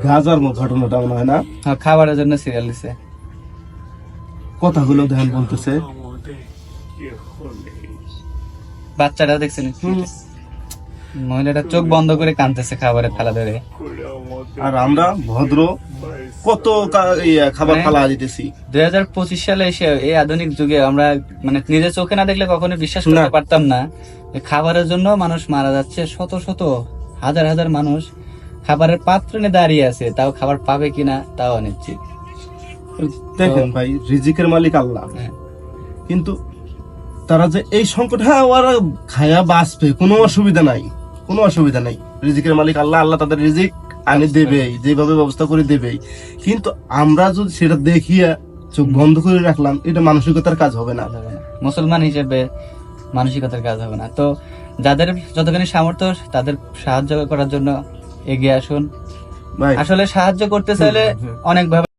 গাজার ঘটনাটা মনে হয় না, হ্যাঁ, খাবারের জন্য সিরিয়াল দিছে। কথাগুলো ধ্যান বলতেছে। বাচ্চাটা দেখছেন, মহিলাটা চোখ বন্ধ করে কাঁদতেছে খাবারের থালা ধরে। আর আমরা ভদ্র কত খাবার ফালা দিতেছি। 2025 সালে এসে এই আধুনিক যুগে আমরা মানে নিজের চোখে না দেখলে কখনো বিশ্বাস করতে না। পারতাম না যে খাবারের জন্য মানুষ মারা যাচ্ছে। শত শত হাজার হাজার মানুষ খাবারের পাত্র নিয়ে দাঁড়িয়ে আছে, তাও খাবার পাবে কিনা তাও অনিশ্চিত। দেখেন ভাই, রিজিকের মালিক আল্লাহ, হ্যাঁ। কিন্তু তারা যে এই সংকট, হ্যাঁ ওরা খায়া বাঁচবে, কোনো অসুবিধা নাই, কোনো অসুবিধা নাই। রিজিকের মালিক আল্লাহ, আল্লাহ তাদের রিজিক আনে দেবেই, যেভাবে ব্যবস্থা করে দেবেই। কিন্তু আমরা যদি সেটা দেখিয়া চোখ বন্ধ করে রাখলাম, এটা মানসিকতার কাজ হবে না। মুসলমান হিসেবে মানসিকতার কাজ হবে না। তো যাদের যতখানি সামর্থ্য তাদের সাহায্য করার জন্য এগিয়ে আসুন। ভাই আসলে সাহায্য করতে চাইলে অনেক ভাবে